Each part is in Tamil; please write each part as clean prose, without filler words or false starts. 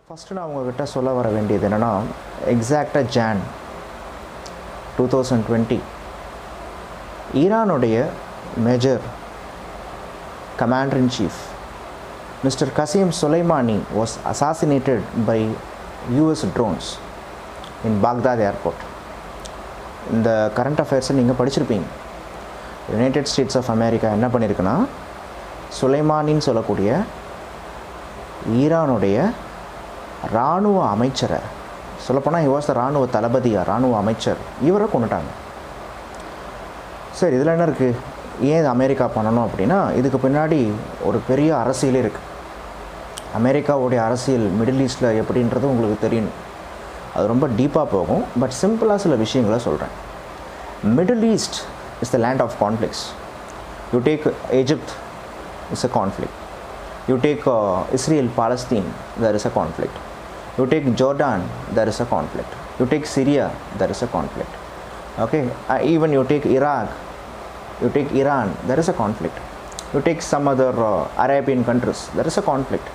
ஃபஸ்ட்டு நான் உங்ககிட்ட சொல்ல வர வேண்டியது என்னென்னா, எக்ஸாக்டாக ஜான் 2020 ஈரானுடைய major commander in chief mister Qasem Soleimani was assassinated by US drones in Baghdad airport. இந்த கரண்ட் அஃபேர்ஸை நீங்கள் படிச்சிருப்பீங்க. யுனைடெட் ஸ்டேட்ஸ் ஆஃப் அமெரிக்கா என்ன பண்ணியிருக்குன்னா, சுலைமானின்னு சொல்லக்கூடிய ஈரானுடைய இராணுவ அமைச்சரை, சொல்லப்போனால் இவாஸ் இராணுவ தளபதியாக இராணுவ அமைச்சர், இவரை கொண்டுட்டாங்க. சரி, இதில் என்ன இருக்குது, ஏன் இது அமெரிக்கா பண்ணணும் அப்படின்னா, இதுக்கு பின்னாடி ஒரு பெரிய அரசியலே இருக்குது. அமெரிக்காவுடைய அரசியல் மிடில் ஈஸ்டில் எப்படின்றது உங்களுக்கு தெரியணும். அது ரொம்ப டீப்பாக போகும். பட் சிம்பிளாக சில விஷயங்களை சொல்கிறேன். Middle east is the land of conflicts. You take Egypt, it's a conflict. You take Israel, Palestine, there is a conflict. You take Jordan, there is a conflict. You take Syria, there is a conflict. Okay, even you take Iraq, you take Iran, there is a conflict. You take some other Arabian countries, there is a conflict.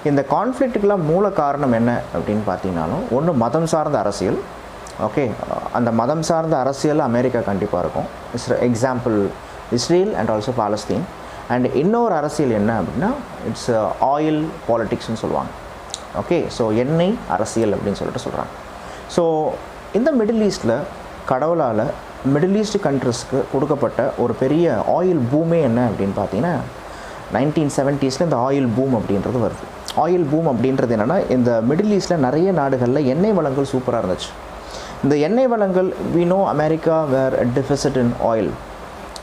இந்த கான்ஃப்ளிக்ட்டுக்கெலாம் மூல காரணம் என்ன அப்படின்னு பார்த்தீங்கன்னாலும், ஒன்று மதம் சார்ந்த அரசியல். ஓகே, அந்த மதம் சார்ந்த அரசியல் அமெரிக்கா கண்டிப்பாக இருக்கும். Example Israel and also Palestine. And இன்னொரு அரசியல் என்ன அப்படின்னா, இட்ஸ் ஆயில் பாலிட்டிக்ஸ்னு சொல்லுவாங்க. ஓகே, ஸோ எண்ணெய் அரசியல் அப்படின்னு சொல்கிறாங்க. ஸோ இந்த மிடில் ஈஸ்டில் கடவுளால் மிடில் ஈஸ்ட் கண்ட்ரிஸ்க்கு கொடுக்கப்பட்ட ஒரு பெரிய ஆயில் பூமே என்ன அப்படின்னு பார்த்தீங்கன்னா, 1970s இந்த ஆயில் பூம் அப்படின்றது வருது. ஆயில் பூம் அப்படின்றது என்னென்னா, இந்த மிடில் ஈஸ்டில் நிறைய நாடுகளில் எண்ணெய் வளங்கள் சூப்பராக இருந்துச்சு. இந்த எண்ணெய் வளங்கள், we know America were a deficit in oil.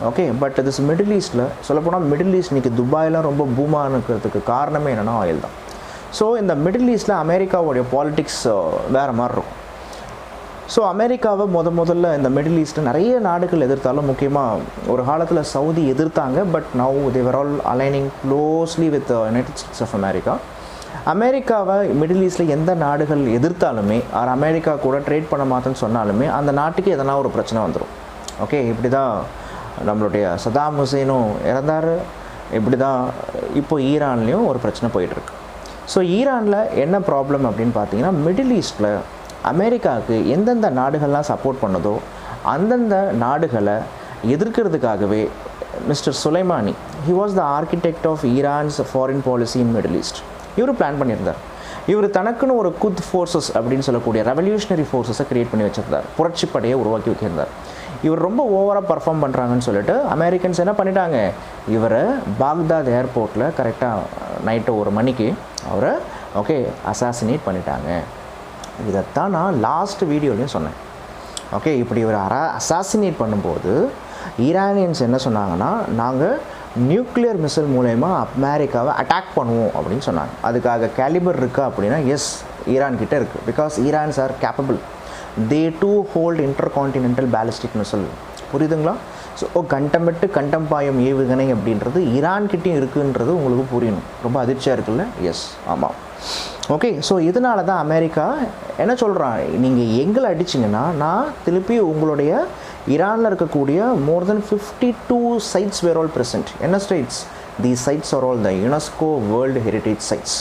Okay, but this middle ஈஸ்ட்டில் சொல்லப்போனால், மிடில் ஈஸ்ட் இன்றைக்கி துபாயெலாம் ரொம்ப பூமாக இருக்கிறதுக்கு காரணமே என்னென்னா ஆயில் தான். ஸோ இந்த மிடில் ஈஸ்ட்டில் அமெரிக்காவுடைய பாலிட்டிக்ஸ் வேறு மாதிரி இருக்கும். ஸோ அமெரிக்காவை முதல்ல இந்த மிடில் ஈஸ்ட்டில் நிறைய நாடுகள் எதிர்த்தாலும், முக்கியமாக ஒரு காலத்தில் சவுதி எதிர்த்தாங்க. But now they're all aligning closely with United States of America. அமெரிக்காவை மிடில் ஈஸ்ட்டில் எந்த நாடுகள் எதிர்த்தாலுமே, ஆர் அமெரிக்கா கூட ட்ரேட் பண்ண மாட்டேன்னு சொன்னாலுமே, அந்த நாட்டுக்கு எதனா ஒரு பிரச்சனை வந்துடும். ஓகே, இப்படி தான் நம்மளுடைய சதாம் ஹுசைனும் இறந்தார். இப்படி தான் இப்போ ஈரான்லேயும் ஒரு பிரச்சனை போயிட்டுருக்கு. ஸோ ஈரானில் என்ன ப்ராப்ளம் அப்படின்னு பார்த்தீங்கன்னா, மிடில் ஈஸ்ட்டில் அமெரிக்காவுக்கு எந்தெந்த நாடுகள்லாம் சப்போர்ட் பண்ணதோ அந்தந்த நாடுகளை எதிர்க்கிறதுக்காகவே mister Soleimani, he was the architect of Iran's foreign policy in middle east. இவர் பிளான் பண்ணியிருந்தார். இவர் தனக்குன்னு ஒரு குத் ஃபோர்ஸஸ் அப்படின்னு சொல்லக்கூடிய ரெவல்யூஷனரி ஃபோர்ஸஸை க்ரியேட் பண்ணி வச்சுருந்தார். புரட்சி படையை உருவாக்கி வைக்கியிருந்தார். இவர் ரொம்ப ஓவராக பர்ஃபார்ம் பண்ணுறாங்கன்னு சொல்லிட்டு அமெரிக்கன்ஸ் என்ன பண்ணிட்டாங்க, இவரை பாக்தாத் ஏர்போர்ட்டில் கரெக்டாக நைட்டு 1 மணிக்கு அவரை அசாசினேட் பண்ணிட்டாங்க. இதைத்தான் நான் லாஸ்ட் வீடியோலையும் சொன்னேன். ஓகே, இப்படி இவர் அசாசினேட் பண்ணும்போது ஈரானியன்ஸ் என்ன சொன்னாங்கன்னா, நாங்கள் நியூக்ளியர் மிசைல் மூலயமா அமெரிக்காவை அட்டாக் பண்ணுவோம் அப்படின்னு சொன்னாங்க. அதுக்காக கேலிபர் இருக்கா அப்படின்னா, எஸ், ஈரான் கிட்டே இருக்குது. Because Iran's are capable. They do hold intercontinental ballistic missile. புரியுதுங்களா? ஸோ கண்டமெட்டு கண்டம்பாயம் ஏவுகணை அப்படின்றது ஈரான்கிட்டையும் இருக்குன்றது உங்களுக்கு புரியணும். ரொம்ப அதிர்ச்சியாக இருக்குல்ல? எஸ், ஆமாம். ஓகே, ஸோ இதனால தான் அமெரிக்கா என்ன சொல்கிறான், நீங்கள் எங்களை அடிச்சிங்கன்னா நான் திருப்பி உங்களுடைய ஈரானில் இருக்கக்கூடிய மோர் தென் 52 sites were all present. என்ன states? these sites are all the UNESCO World Heritage Sites.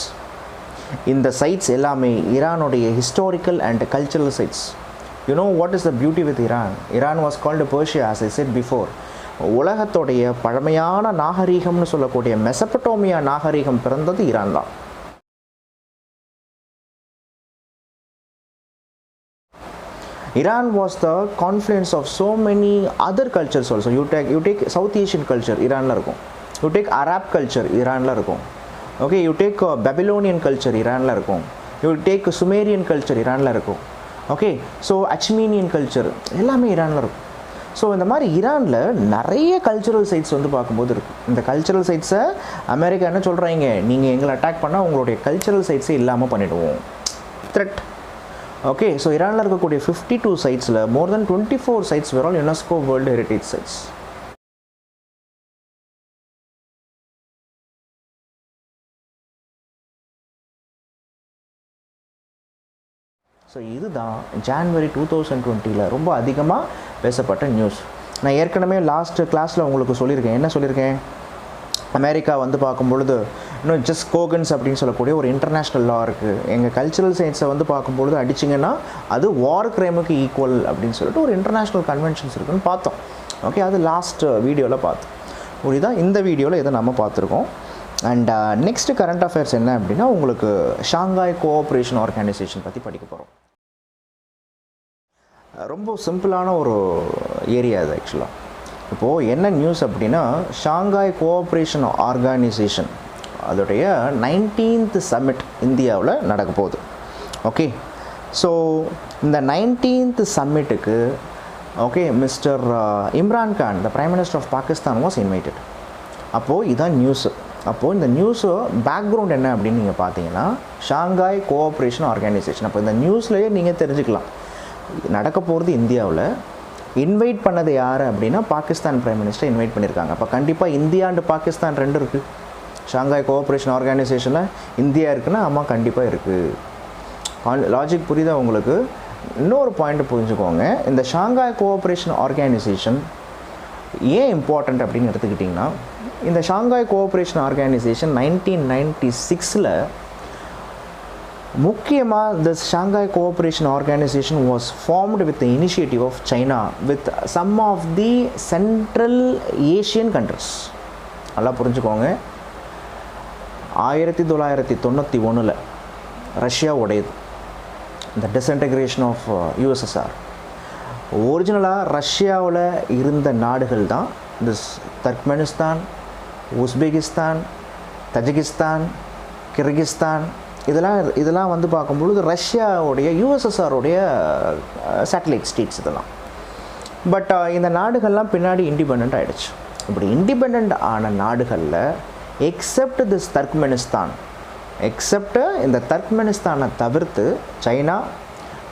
இந்த சைட்ஸ் எல்லாமே ஈரானுடைய historical and cultural sites. You know what is the beauty with Iran? Iran was called Persia, as I said before. உலகத்தோடைய பழமையான நாகரீகம்னு சொல்லக்கூடிய மெசபடோமியா நாகரீகம் பிறந்தது ஈரான் தான். Iran was the confluence of so many other cultures also. You take South Asian culture, ஈரானில் இருக்கும். You take Arab culture, ஈரானில் இருக்கும். ஓகே, யூ டேக் பெபிலோனியன் கல்ச்சர், ஈரானில் இருக்கும். யூ டேக் சுமேரியன் கல்ச்சர், ஈரானில் இருக்கும். ஓகே, ஸோ அச்மீனியன் கல்ச்சர் எல்லாமே ஈரானில் இருக்கும். ஸோ இந்த மாதிரி ஈரானில் நிறைய கல்ச்சுரல் சைட்ஸ் வந்து பார்க்கும்போது இருக்குது. இந்த கல்ச்சுரல் சைட்ஸை அமெரிக்கா என்ன சொல்கிறாங்க, நீங்கள் எங்களை அட்டாக் பண்ணால் உங்களுடைய கல்ச்சுரல் சைட்ஸை இல்லாமல் பண்ணிவிடுவோம். த்ரெட். ஓகே, ஸோ ஈரானில் இருக்கக்கூடிய 52 சைட்ஸில் மோர் தென் 24 sites were all UNESCO World Heritage Sites. So இதுதான் ஜான்வரி 2020 ரொம்ப அதிகமாக பேசப்பட்ட நியூஸ். நான் ஏற்கனவே லாஸ்ட் கிளாஸில் உங்களுக்கு சொல்லியிருக்கேன். என்ன சொல்லியிருக்கேன்? அமெரிக்கா வந்து பார்க்கும் பொழுது இன்னும் ஜஸ்ட் கோகன்ஸ் அப்படின்னு சொல்லக்கூடிய ஒரு இன்டர்நேஷ்னல் லா இருக்குது. எங்கள் கல்ச்சுரல் சயின்ஸை வந்து பார்க்கும்பொழுது அடிச்சிங்கன்னா அது வார் கிரைமுக்கு ஈக்குவல் அப்படின்னு சொல்லிட்டு ஒரு இன்டர்நேஷ்னல் கன்வென்ஷன்ஸ் இருக்குன்னு பார்த்தோம். ஓகே, அது லாஸ்ட் வீடியோவில் பார்த்தோம். புரியுதா? இந்த வீடியோவில் இதை நம்ம பார்த்துருக்கோம். அண்ட் நெக்ஸ்ட்டு கரண்ட் அஃபேர்ஸ் என்ன அப்படின்னா, உங்களுக்கு ஷாங்காய் கோஆப்ரேஷன் ஆர்கனைசேஷன் பற்றி படிக்க போகிறோம். ரொம்ப சிம்பிளான ஒரு ஏரியா இது ஆக்சுவலாக. இப்போது என்ன நியூஸ் அப்படின்னா, ஷாங்காய் கோஆப்ரேஷன் ஆர்கனைசேஷன் அதோடைய 19th சம்மிட் இந்தியாவில் நடக்க போகுது. ஓகே, ஸோ இந்த 19th சம்மிட்டுக்கு okay mister Imran Khan, the prime minister of Pakistan, was invited. அப்போது இதுதான் நியூஸு. அப்போது இந்த நியூஸு பேக்ரவுண்ட் என்ன அப்படின்னு நீங்கள் பார்த்தீங்கன்னா, ஷாங்காய் கோஆப்ரேஷன் ஆர்கனைசேஷன். அப்போ இந்த நியூஸ்லேயே நீங்கள் தெரிஞ்சுக்கலாம் நடக்க போகிறது இந்தியாவில். இன்வைட் பண்ணது யார் அப்படின்னா, பாகிஸ்தான் பிரைம் மினிஸ்டர் இன்வைட் பண்ணியிருக்காங்க. அப்போ கண்டிப்பாக இந்தியா அண்டு பாகிஸ்தான் ரெண்டு இருக்குது. ஷாங்காய் கோஆப்ரேஷன் ஆர்கனைசேஷனில் இந்தியா இருக்குன்னா ஆமாம் கண்டிப்பாக இருக்குது. லாஜிக் புரியுதா உங்களுக்கு? இன்னொரு பாயிண்ட் புரிஞ்சுக்கோங்க. இந்த ஷாங்காய் கோஆப்ரேஷன் ஆர்கனைசேஷன் ஏன் இம்பார்ட்டண்ட் அப்படின்னு எடுத்துக்கிட்டிங்கன்னா, இந்த ஷாங்காய் கோஆப்ரேஷன் ஆர்கனைசேஷன் 1996 முக்கியமாக the Shanghai Cooperation Organization was formed with the initiative of China with some of the Central Asian countries. நல்லா புரிஞ்சுக்கோங்க. 1991 ரஷ்யா உடையது, இந்த டிஸ்இன்டகிரேஷன் ஆஃப் USSR. ஒரிஜினலாக ரஷ்யாவில் இருந்த நாடுகள் தான் this Turkmenistan, Uzbekistan, Tajikistan, Kyrgyzstan. இதெல்லாம் வந்து பார்க்கும்பொழுது ரஷ்யாவுடைய USSRுடைய சேட்டலைட் ஸ்டேட்ஸ் இதெல்லாம். பட் இந்த நாடுகள்லாம் பின்னாடி இண்டிபெண்ட் ஆகிடுச்சு. இப்படி இண்டிபெண்ட் ஆன நாடுகளில் எக்ஸப்ட் திஸ் தர்க்மெனிஸ்தான், எக்ஸப்ட் இந்த தர்க்மெனிஸ்தானை தவிர்த்து China,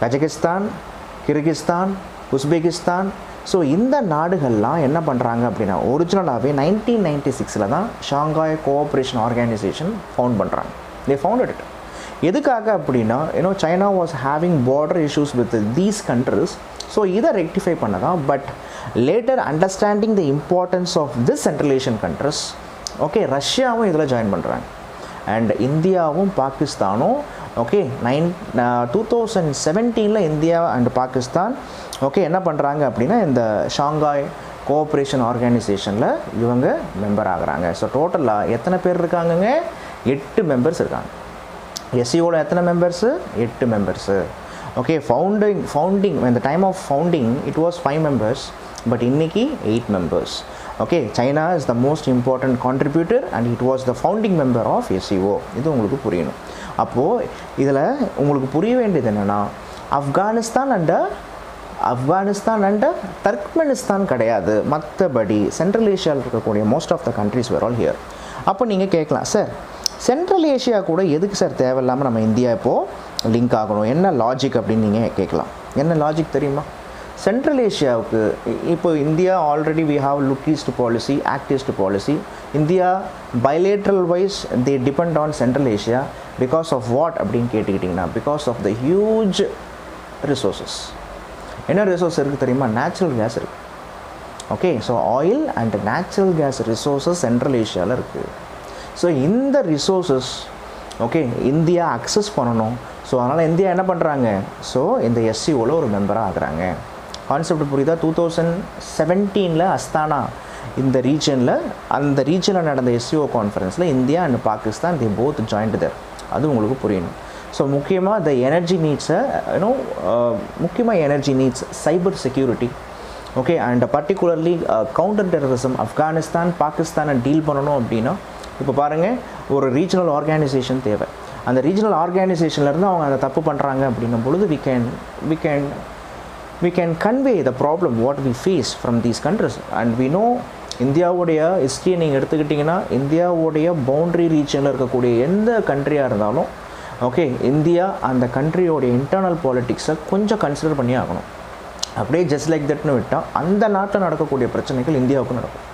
Kazakhstan, Kyrgyzstan, Uzbekistan, so இந்த நாடுகள்லாம் என்ன பண்ணுறாங்க அப்படின்னா, ஒரிஜினலாகவே 1996 தான் ஷாங்காய் கோஆப்ரேஷன் ஆர்கனைசேஷன் ஃபவுண்ட் பண்ணுறாங்க. They founded it. எதுக்காக அப்படின்னா, China was having border issues with these countries. So இதை ரெக்டிஃபை பண்ணதான். But later understanding the importance of this central Asian countries, okay ரஷ்யாவும் இதில் ஜாயின் பண்ணுறாங்க. அண்ட் இந்தியாவும் பாகிஸ்தானும் okay 2017 India and Pakistan okay என்ன பண்ணுறாங்க அப்படின்னா, இந்த ஷாங்காய் கோஆப்ரேஷன் ஆர்கனைசேஷனில் இவங்க மெம்பர் ஆகுறாங்க. ஸோ டோட்டலாக எத்தனை பேர் இருக்காங்கங்க? 8 மெம்பர்ஸ் இருக்காங்க. எஸ்சிஓவில் எத்தனை மெம்பர்ஸு? 8 மெம்பர்ஸு. ஓகே, ஃபவுண்டிங் இந்த time of founding it was 5 members, but இன்னைக்கு 8 members. Okay, China is the most important contributor and it was the founding member of SCO. இது உங்களுக்கு புரியணும். அப்போது இதில் உங்களுக்கு புரிய வேண்டியது என்னென்னா, ஆப்கானிஸ்தான் அண்ட் தர்க்மெனிஸ்தான் கிடையாது. மற்றபடி சென்ட்ரல் ஏஷியாவில் இருக்கக்கூடிய most of the countries were all here. அப்போ நீங்கள் கேட்கலாம், சார் சென்ட்ரல் ஏஷியா கூட எதுக்கு சார் தேவையில்லாமல் நம்ம இந்தியா இப்போது லிங்க் ஆகணும், என்ன லாஜிக் அப்படின்னு நீங்கள் கேட்கலாம். என்ன லாஜிக் தெரியுமா? சென்ட்ரல் ஏஷியாவுக்கு இப்போ India already we have look east policy, act east policy. India bilateral wise they depend on central Asia because of what அப்படின்னு கேட்டுக்கிட்டிங்கன்னா, because of the huge resources. என்ன ரிசோர்ஸ் இருக்குது தெரியுமா? நேச்சுரல் கேஸ் இருக்குது. Okay, so oil and natural gas resources central ஏஷியாவில் இருக்குது. ஸோ இந்த ரிசோர்ஸஸ் ஓகே இந்தியா அக்சஸ் பண்ணணும். ஸோ அதனால் இந்தியா என்ன பண்ணுறாங்க? ஸோ இந்த எஸ்சிஓவில் ஒரு மெம்பராக ஆகுறாங்க. கான்செப்ட் புரியுதா? 2017 அஸ்தானா இந்த ரீஜனில், அந்த ரீஜனில் நடந்த எஸ்சிஓ கான்ஃபரன்ஸில் India and Pakistan they both joint there. அது உங்களுக்கு புரியணும். ஸோ முக்கியமாக த எனர்ஜி நீட்ஸை முக்கியமாக energy needs, cyber security okay and particularly counter terrorism Afghanistan பாகிஸ்தானை டீல் பண்ணணும் அப்படின்னா, இப்போ பாருங்கள் ஒரு ரீஜனல் ஆர்கனைசேஷன் தேவை. அந்த ரீஜனல் ஆர்கனைசேஷன்லேருந்து அவங்க அதை தப்பு பண்ணுறாங்க அப்படின்னும் பொழுது we can convey the problem what we face from these countries. And we know இந்தியாவுடைய ஹிஸ்ட்ரியை நீங்கள் எடுத்துக்கிட்டிங்கன்னா, இந்தியாவுடைய பவுண்ட்ரி ரீஜனில் இருக்கக்கூடிய எந்த கண்ட்ரியாக இருந்தாலும் ஓகே இந்தியா அந்த கண்ட்ரியோடைய இன்டர்னல் பாலிட்டிக்ஸை கொஞ்சம் கன்சிடர் பண்ணி ஆகணும். அப்படியே ஜஸ்ட் லைக் தட்னு விட்டால் அந்த நாட்டில் நடக்கக்கூடிய பிரச்சனைகள் இந்தியாவுக்கும் நடக்கும்.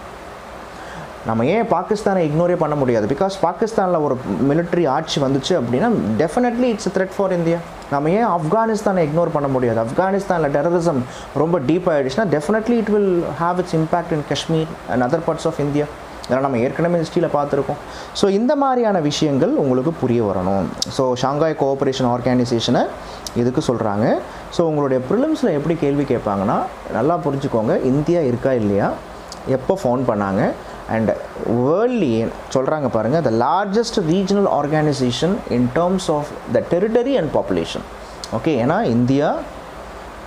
நம்ம ஏன் பாகிஸ்தானை இக்னோரே பண்ண முடியாது? பிகாஸ் பாகிஸ்தானில் ஒரு மிலிட்ரி ஆட்சி வந்துச்சு அப்படின்னா definitely it's thread for India. நம்ம ஏன் ஆப்கானிஸ்தானை இக்னோர் பண்ண முடியாது? ஆப்கானிஸ்தானில் டெரரிசம் ரொம்ப டீப் ஆகிடுச்சுன்னா definitely it will have its impact in Kashmir and other parts of India. இதெல்லாம் நம்ம ஏற்கனவே ஹிஸ்ட்ரியில் பார்த்துருக்கோம். ஸோ இந்த மாதிரியான விஷயங்கள் உங்களுக்கு புரிய வரணும். ஸோ ஷாங்காய் கோஆப்ரேஷன் ஆர்கனைசேஷனை இதுக்கு சொல்கிறாங்க. ஸோ உங்களுடைய ப்ரிலிம்ஸில் எப்படி கேள்வி கேட்பாங்கன்னா நல்லா புரிஞ்சுக்கோங்க, இந்தியா இருக்கா இல்லையா, எப்போ ஃபவுண்ட் பண்ணாங்க, அண்ட் வேர்ல்ட்லி சொல்கிறாங்க பாருங்கள், the largest regional organisation in terms of the territory and population. Okay, ஏன்னா இந்தியா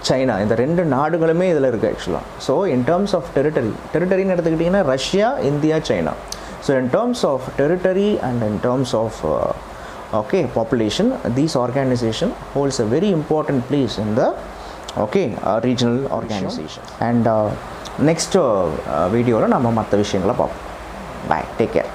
சைனா இந்த 2 நாடுகளுமே இதில் இருக்குது ஆக்சுவலாக. ஸோ இன் டேர்ம்ஸ் ஆஃப் டெரிட்டரின்னு எடுத்துக்கிட்டிங்கன்னா Russia, India, China. So in terms of territory and in terms of population, these organization holds a very important place in the regional organization. And next வீடியோவில் நம்ம மற்ற விஷயங்களை பார்ப்போம். Bye, take care.